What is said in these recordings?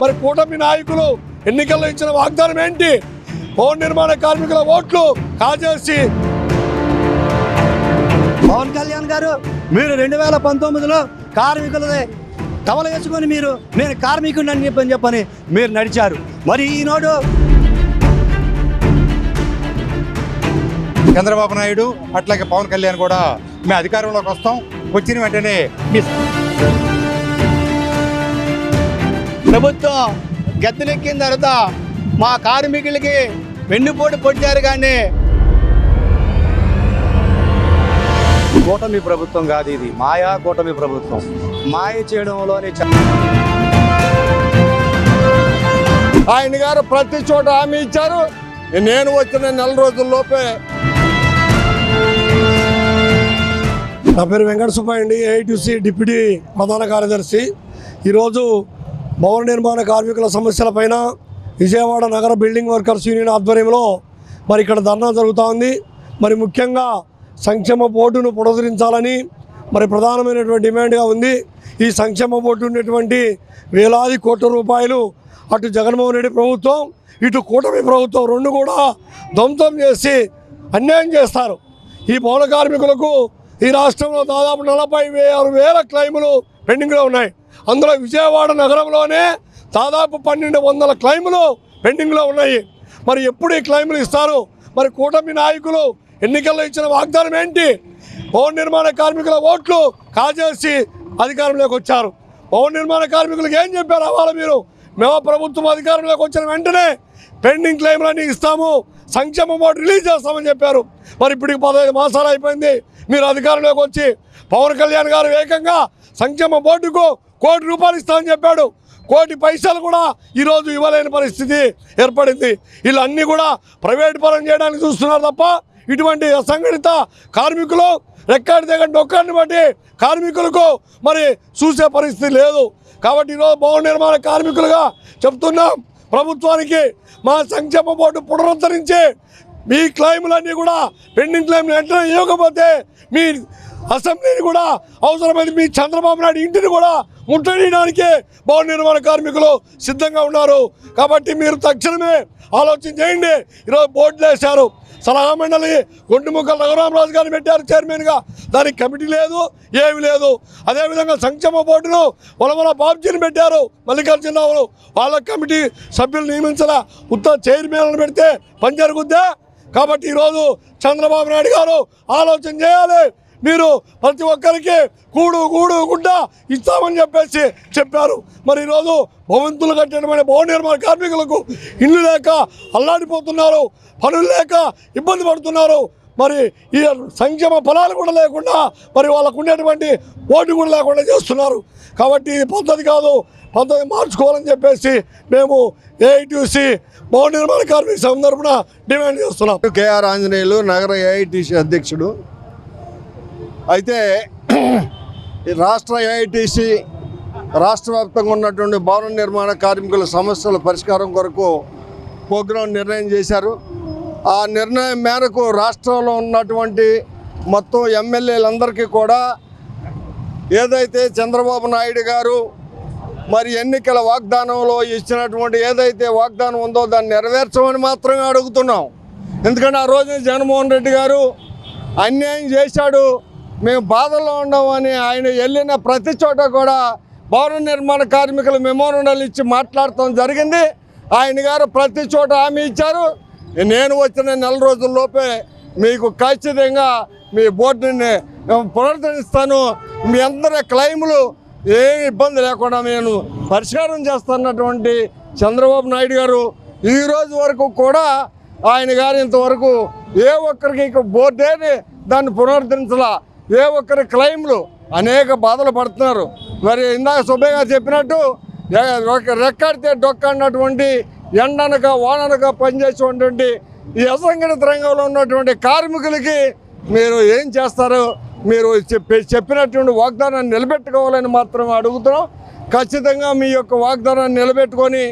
మరి కూటమి నాయకులు ఎన్నికల్లో ఇచ్చిన వాగ్దానం ఏంటి? భవన నిర్మాణ కార్మికుల ఓట్లు కాజేసి పవన్ కళ్యాణ్ గారు మీరు 2019లో కార్మికులదే టవల వేసుకొని నేను కార్మికుడిని అని చెప్పని మీరు నడిచారు. మరి ఈనాడు చంద్రబాబు నాయుడు అట్లాగే పవన్ కళ్యాణ్ కూడా మేము అధికారంలోకి వస్తాం, వచ్చిన వెంటనే ప్రభుత్వం గద్దెనెక్కిన తర్వాత మా కార్మికులకి వెన్నుపోటు పొడిచారు. కానీ కూటమి ప్రభుత్వం కాదు, ఇది మాయా కూటమి ప్రభుత్వం. మాయ చేయడంలోనే ఆయన గారు ప్రతి చోట హామీ ఇచ్చారు. నేను వచ్చిన నెల రోజుల్లోపే. నా పేరు వెంకట సుబ్బయ్య అండి, ఏఐటీసీ డిప్యూటీ ప్రధాన కార్యదర్శి. ఈరోజు భవన నిర్మాణ కార్మికుల సమస్యలపైన విజయవాడ నగర బిల్డింగ్ వర్కర్స్ యూనియన్ ఆధ్వర్యంలో మరి ఇక్కడ ధర్నా జరుగుతూ ఉంది. మరి ముఖ్యంగా సంక్షేమ బోర్డును పునరుద్ధరించాలని మరి ప్రధానమైనటువంటి డిమాండ్గా ఉంది. ఈ సంక్షేమ బోర్డు ఉన్నటువంటి వేలాది కోట్ల రూపాయలు అటు జగన్మోహన్ రెడ్డి ప్రభుత్వం, ఇటు కూటమి ప్రభుత్వం రెండు కూడా ధ్వంసం చేసి అన్యాయం చేస్తారు. ఈ భవన కార్మికులకు ఈ రాష్ట్రంలో దాదాపు 46,000 క్లెయిములు పెండింగ్లో ఉన్నాయి. అందులో విజయవాడ నగరంలోనే దాదాపు 1,200 క్లెయిములు పెండింగ్లో ఉన్నాయి. మరి ఎప్పుడు ఈ క్లెయిములు ఇస్తారు? మరి కూటమి నాయకులు ఎన్నికల్లో ఇచ్చిన వాగ్దానం ఏంటి? భవన నిర్మాణ కార్మికుల ఓట్లు కాజేసి అధికారంలోకి వచ్చారు. భవన నిర్మాణ కార్మికులకు ఏం చెప్పారు? అవ్వాలి మీరు మేము ప్రభుత్వం అధికారంలోకి వచ్చిన వెంటనే పెండింగ్ క్లెయిమ్లన్నీ ఇస్తాము, సంక్షేమ బోర్డు రిలీజ్ చేస్తామని చెప్పారు. మరి ఇప్పటికి 15 మాసాలు అయిపోయింది మీరు అధికారంలోకి వచ్చి. పవన్ కళ్యాణ్ గారు ఏకంగా సంక్షేమ బోర్డుకు ₹1 కోటి ఇస్తామని చెప్పాడు. ₹1 కోటి కూడా ఈరోజు ఇవ్వలేని పరిస్థితి ఏర్పడింది. వీళ్ళన్నీ కూడా ప్రైవేట్ పరం చేయడానికి చూస్తున్నారు తప్ప ఇటువంటి అసంఘటిత కార్మికులు రెక్కాడి దగ్గర డొక్కాడిని బట్టి కార్మికులకు మరి చూసే పరిస్థితి లేదు. కాబట్టి ఈరోజు భవన నిర్మాణ కార్మికులుగా చెప్తున్నాం ప్రభుత్వానికి, మా సంక్షేమ బోర్డు పునరుద్ధరించి మీ క్లెయిములన్నీ కూడా పెండింగ్ క్లెయిమ్లు వెంటనే ఇవ్వకపోతే మీ అసెంబ్లీని కూడా అవసరమైంది మీ చంద్రబాబు నాయుడు ఇంటిని కూడా ముట్టడియడానికి భవన నిర్మాణ కార్మికులు సిద్ధంగా ఉన్నారు. కాబట్టి మీరు తక్షణమే ఆలోచన చేయండి. ఈరోజు బోర్డులు వేశారు, సలహా మండలి గుండుముక్కల రఘురామరాజు గారిని పెట్టారు చైర్మన్గా. దానికి కమిటీ లేదు, ఏమి లేదు. అదేవిధంగా సంక్షేమ బోర్డును వలవల బాబ్జీని పెట్టారు మల్లికార్జునరావు, వాళ్ళ కమిటీ సభ్యులు నియమించాల. ఉత్తర చైర్మన్లను పెడితే పని జరుగుద్దా? కాబట్టి ఈరోజు చంద్రబాబు నాయుడు గారు ఆలోచన చేయాలి. మీరు ప్రతి ఒక్కరికి కూడు గుడ్డ ఇస్తామని చెప్పారు. మరి ఈరోజు భవంతులు కట్టినటువంటి భవన నిర్మాణ కార్మికులకు ఇల్లు లేక అల్లాడిపోతున్నారు, పనులు లేక ఇబ్బంది పడుతున్నారు. మరి ఈ సంక్షేమ ఫలాలు కూడా లేకుండా మరి వాళ్ళకు ఉండేటువంటి ఓటు కూడా లేకుండా చేస్తున్నారు. కాబట్టి ఇది పద్ధతి కాదు, పద్ధతి మార్చుకోవాలని చెప్పేసి మేము ఏఐటీసీ భవన నిర్మాణ కార్మిక సంఘం తరపున డిమాండ్ చేస్తున్నాం. కేఆర్ ఆంజనేయులు, నగర ఏఐటీసీ అధ్యక్షుడు. అయితే రాష్ట్ర ఏఐటీసీ రాష్ట్ర వ్యాప్తంగా ఉన్నటువంటి భవన నిర్మాణ కార్మికుల సమస్యల పరిష్కారం కొరకు ప్రోగ్రాం నిర్ణయం చేశారు. ఆ నిర్ణయం మేరకు రాష్ట్రంలో ఉన్నటువంటి మొత్తం ఎమ్మెల్యేలందరికీ కూడా ఏదైతే చంద్రబాబు నాయుడు గారు మరి ఎన్నికల వాగ్దానంలో ఇచ్చినటువంటి ఏదైతే వాగ్దానం ఉందో దాన్ని నెరవేర్చమని మాత్రమే అడుగుతున్నాం. ఎందుకంటే ఆ రోజు జగన్మోహన్ రెడ్డి గారు అన్యాయం చేశాడు, మేము బాధల్లో ఉన్నామని ఆయన వెళ్ళిన ప్రతి చోట కూడా భవన నిర్మాణ కార్మికులు మెమోరండాలు ఇచ్చి మాట్లాడటం జరిగింది. ఆయన గారు ప్రతి చోట హామీ ఇచ్చారు. నేను వచ్చిన నెల రోజుల్లోపే మీకు ఖచ్చితంగా మీ బోర్డుని పునరుద్ధరిస్తాను, మీ అందరి క్లెయిములు ఏమి ఇబ్బంది లేకుండా నేను పరిష్కారం చేస్తున్నటువంటి చంద్రబాబు నాయుడు గారు ఈ రోజు వరకు కూడా ఆయన గారు ఇంతవరకు ఏ ఒక్కరికి బోర్డేని దాన్ని పునరుద్ధరించాల. ఏ ఒక్కరి క్లెయిమ్లు అనేక బాధలు పడుతున్నారు. మరి ఇందాక సుబ్బయ్య గారు చెప్పినట్టు రెక్కడితే డొక్కన్నటువంటి ఎండనక వాననక పనిచేసేటువంటి ఈ అసంఘటిత రంగంలో ఉన్నటువంటి కార్మికులకి మీరు ఏం చేస్తారు? మీరు చెప్పినటువంటి వాగ్దానాన్ని నిలబెట్టుకోవాలని మాత్రమే అడుగుతున్నాం. ఖచ్చితంగా మీ యొక్క వాగ్దానాన్ని నిలబెట్టుకొని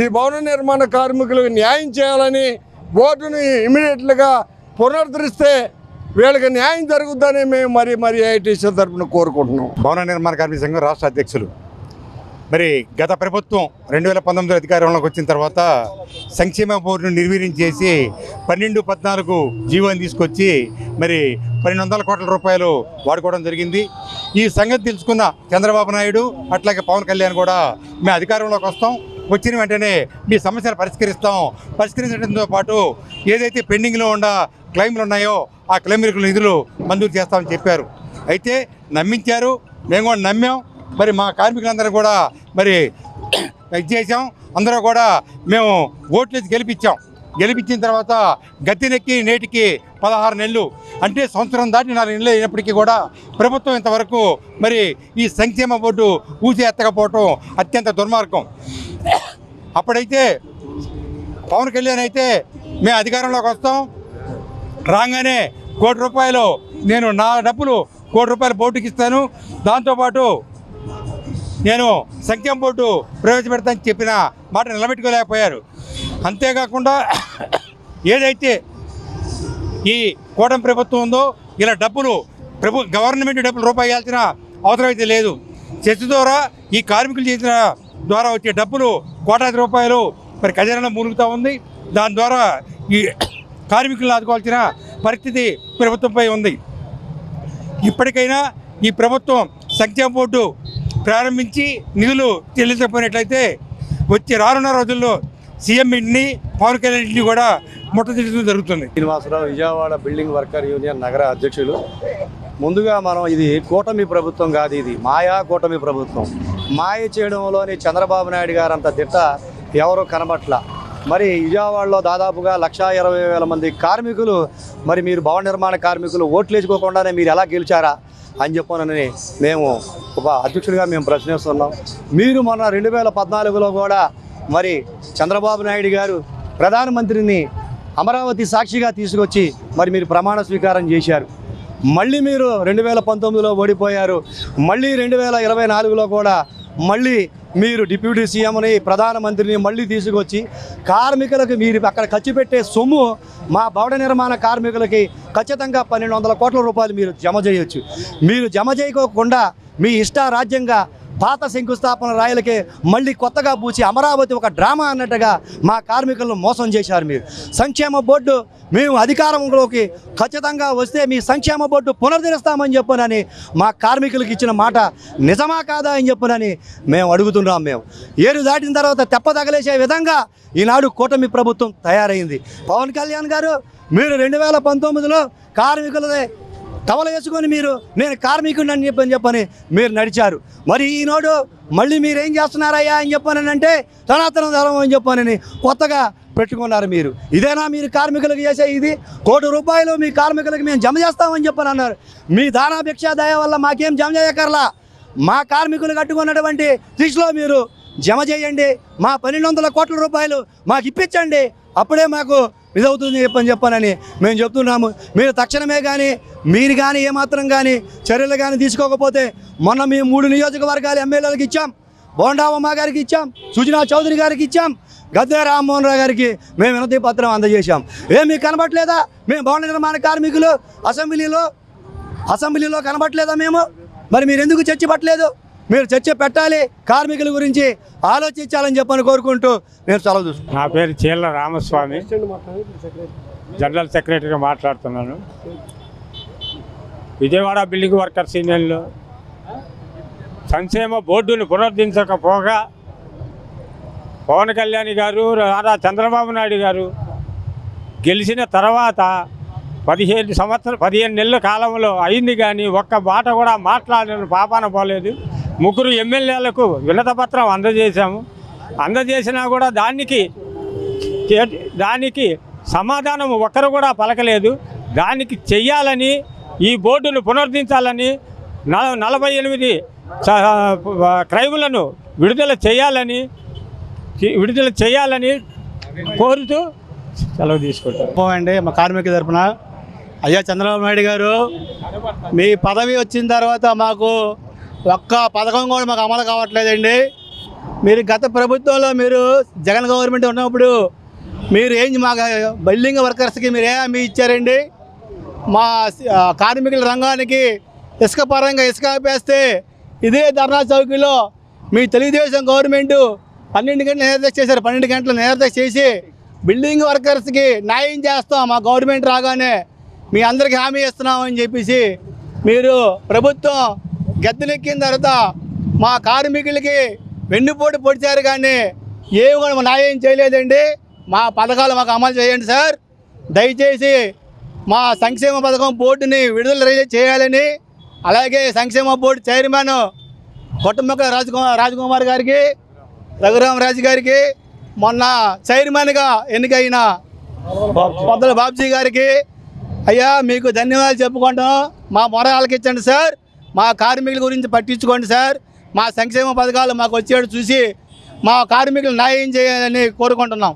ఈ భవన నిర్మాణ కార్మికులకు న్యాయం చేయాలని, బోర్డుని ఇమీడియట్గా పునరుద్ధరిస్తే వీళ్ళకి న్యాయం జరుగుతుందని మేము మరి ఏఐటీసీ తరఫున కోరుకుంటున్నాం. భవన నిర్మాణ కార్మిక సంఘం రాష్ట్ర అధ్యక్షులు. మరి గత ప్రభుత్వం 2019 అధికారంలోకి వచ్చిన తర్వాత సంక్షేమ బోర్డును నిర్వీర్యం చేసి 12-14 జీవోని తీసుకొచ్చి మరి 1200 కోట్ల రూపాయలు వాడుకోవడం జరిగింది. ఈ సంగతి తెలుసుకున్న చంద్రబాబు నాయుడు అట్లాగే పవన్ కళ్యాణ్ కూడా మేము అధికారంలోకి వస్తాం, వచ్చిన వెంటనే మీ సమస్యలు పరిష్కరించడంతో పాటు ఏదైతే పెండింగ్లో ఉన్న క్లెయిమ్లు ఉన్నాయో ఆ క్లెయిమ్లకు నిధులు మంజూరు చేస్తామని చెప్పారు. అయితే నమ్మించారు, మేము కూడా నమ్మాం. మరి మా కార్మికులందరూ కూడా మరి ఇది చేసాం. అందరూ కూడా మేము ఓట్లేసి గెలిపించిన తర్వాత గద్దెనెక్కి నేటికి 16 నెలలు, అంటే సంవత్సరం దాటి 4 నెలలు అయినప్పటికీ కూడా ప్రభుత్వం ఇంతవరకు మరి ఈ సంక్షేమ బోర్డు ఊసి ఎత్తకపోవటం అత్యంత దుర్మార్గం. అప్పుడైతే పవన్ కళ్యాణ్ అయితే మేము అధికారంలోకి వస్తాం, రాగానే ₹1 కోటి నేను నా డబ్బులు ₹1 కోటి బోర్డుకి ఇస్తాను, దాంతోపాటు నేను సంక్షేమ బోర్డు ప్రవేశపెడతానని చెప్పిన మాట నిలబెట్టుకోలేకపోయారు. అంతేకాకుండా ఏదైతే ఈ కూటమి ప్రభుత్వం ఉందో ఇలా డబ్బులు గవర్నమెంట్ డబ్బులు రూపాయి ఇవ్వాల్సిన అవసరం అయితే లేదు. చెట్టు ద్వారా ఈ కార్మికులు చేసిన ద్వారా వచ్చే డబ్బులు ₹1,00,00,000 మరి ఖజానాలో మునుగుతూ ఉంది. దాని ద్వారా ఈ కార్మికులను ఆదుకోవాల్సిన పరిస్థితి ప్రభుత్వంపై ఉంది. ఇప్పటికైనా ఈ ప్రభుత్వం సంక్షేమ బోర్డు ప్రారంభించి నిధులు చెల్లించకపోయినట్లయితే వచ్చే రానున్న రోజుల్లో సీఎం ఇంటిని పవన్ కళ్యాణ్ ఇంటిని కూడా ముట్టదిట్టడం జరుగుతుంది. Srinivasarao, Vijayawada building worker union నగర అధ్యక్షులు. ముందుగా మనం ఇది కూటమి ప్రభుత్వం కాదు, ఇది మాయా కూటమి ప్రభుత్వం. మాయ చేయడంలోని చంద్రబాబు నాయుడు గారు అంత దిట్ట ఎవరు కనబట్ల. మరి విజయవాడలో దాదాపుగా 1,20,000 మంది కార్మికులు, మరి మీరు భవన నిర్మాణ కార్మికులు ఓట్లు వేసుకోకుండానే మీరు ఎలా గెలిచారా అని చెప్పనని మేము ఒక అధ్యక్షుడిగా మేము ప్రశ్నిస్తున్నాం. మీరు మొన్న 2014లో కూడా మరి చంద్రబాబు నాయుడు గారు ప్రధానమంత్రిని అమరావతి సాక్షిగా తీసుకొచ్చి మరి మీరు ప్రమాణ స్వీకారం చేశారు. మళ్ళీ మీరు 2019లో ఓడిపోయారు. మళ్ళీ 2024లో కూడా మళ్ళీ మీరు డిప్యూటీ సీఎంని ప్రధానమంత్రిని మళ్ళీ తీసుకొచ్చి కార్మికులకు మీరు అక్కడ ఖర్చు పెట్టే సొమ్ము మా భవన నిర్మాణ కార్మికులకి ఖచ్చితంగా 1,200 కోట్ల రూపాయలు మీరు జమ చేయొచ్చు. మీరు జమ చేయకోకుండా మీ ఇష్టారాజ్యంగా పాత శంకుస్థాపన రాయలకే మళ్ళీ కొత్తగా పూచి అమరావతి ఒక డ్రామా అన్నట్టుగా మా కార్మికులను మోసం చేశారు. మీరు సంక్షేమ బోర్డు మేము అధికారంలోకి ఖచ్చితంగా వస్తే మీ సంక్షేమ బోర్డు పునరుద్ధరిస్తామని చెప్పనని మా కార్మికులకు ఇచ్చిన మాట నిజమా కాదా అని చెప్పనని మేము అడుగుతున్నాం. మేము ఏరు దాటిన తర్వాత తెప్పదగలేసే విధంగా ఈనాడు కూటమి ప్రభుత్వం తయారైంది. పవన్ కళ్యాణ్ గారు మీరు 2019లో కార్మికులదే టవల వేసుకొని నేను కార్మికుడిని అని చెప్పని మీరు నడిచారు. మరి ఈనాడు మళ్ళీ మీరేం చేస్తున్నారయ్యా అని చెప్పానంటే సనాతన ధర్మం అని చెప్పానని కొత్తగా పెట్టుకున్నారు. మీరు ఇదేనా మీరు కార్మికులకు చేసే ఇది? ₹1 కోటి మీ కార్మికులకు మేము జమ చేస్తామని చెప్పని అన్నారు. మీ దానాభిక్ష దయ వల్ల మాకేం జమ చేయకర్లా, మా కార్మికులు కట్టుకున్నటువంటి దృష్టిలో మీరు జమ చేయండి, మా 1,200 కోట్ల రూపాయలు మాకు ఇప్పించండి, అప్పుడే మాకు ఇదవుతుంది చెప్పనని మేము చెప్తున్నాము. మీరు తక్షణమే కానీ మీరు కానీ ఏమాత్రం కానీ చర్యలు కానీ తీసుకోకపోతే మొన్న మేము 3 నియోజకవర్గాల ఎమ్మెల్యేలకు ఇచ్చాం. బోండావమ్మ గారికి ఇచ్చాం, సుజనా చౌదరి గారికి ఇచ్చాం, గద్దె రామ్మోహన్ రావు గారికి మేము వినతి పత్రం అందజేశాం. మీకు కనబట్లేదా? మేము భవన నిర్మాణ కార్మికులు అసెంబ్లీలో కనబట్లేదా మేము? మరి మీరు ఎందుకు చర్చ పట్టలేదు? మీరు చర్చ పెట్టాలి, కార్మికుల గురించి ఆలోచించాలని చెప్పని కోరుకుంటూ నేను సెలవు తీసుకుంటాను. నా పేరు చీల రామస్వామి, జనరల్ సెక్రటరీగా మాట్లాడుతున్నాను. విజయవాడ బిల్డింగ్ వర్కర్స్ యూనియన్లో సంక్షేమ బోర్డును పునరుద్ధరించకపోగా పవన్ కళ్యాణ్ గారు, నారా చంద్రబాబు నాయుడు గారు గెలిచిన తర్వాత 15 నెలల కాలంలో అయింది కానీ ఒక్క మాట కూడా మాట్లాడిన పాపాన పోలేదు. 3 ఎమ్మెల్యేలకు వినతపత్రం అందజేసినా కూడా దానికి సమాధానం ఒక్కరు కూడా పలకలేదు. దానికి చెయ్యాలని, ఈ బోర్డును పునరుద్ధరించాలని 48 క్రైములను విడుదల చేయాలని కోరుతూ సెలవు తీసుకుంటాం అండి. మా కార్మిక తరఫున అయ్యా చంద్రబాబు నాయుడు గారు, మీ పదవి వచ్చిన తర్వాత మాకు ఒక్క పథకం కూడా మాకు అమలు కావట్లేదండి. మీరు గత ప్రభుత్వంలో మీరు జగన్ గవర్నమెంట్ ఉన్నప్పుడు మీరు మా బిల్డింగ్ వర్కర్స్కి మీరు ఏ హామీ ఇచ్చారండి? మా కార్మికుల రంగానికి ఇసుక పరంగా ఇసుక ఆపేస్తే ఇదే ధర్నా చౌకీలో మీ తెలుగుదేశం గవర్నమెంట్ 12 గంటలు నిర్దీక్ష చేశారు. 12 గంటలు నిర్దీక్ష చేసి బిల్డింగ్ వర్కర్స్కి న్యాయం చేస్తాం మా గవర్నమెంట్ రాగానే, మీ అందరికీ హామీ ఇస్తున్నామని చెప్పేసి మీరు ప్రభుత్వం గద్దెనెక్కిన తర్వాత మా కార్మికులకి వెన్నుపోటు పొడిచారు, కానీ ఏమి కూడా న్యాయం చేయలేదండి. మా పథకాలు మాకు అమలు చేయండి సార్. దయచేసి మా సంక్షేమ పథకం బోర్డుని విడుదల చేయాలని, అలాగే సంక్షేమ బోర్డు చైర్మన్ కొట్టమొక్క రాజకుమార్ గారికి, రఘురామరాజు గారికి, మొన్న చైర్మన్గా ఎన్నికైన పొద్దల బాబ్జీ గారికి, అయ్యా మీకు ధన్యవాదాలు చెప్పుకుంటాం. మా మొర ఆలకించండి సార్, మా కార్మికుల గురించి పట్టించుకోండి సార్, మా సంక్షేమ పథకాలు మాకు వచ్చేట్టు చూసి మా కార్మికులు న్యాయం చేయాలని కోరుకుంటున్నాం.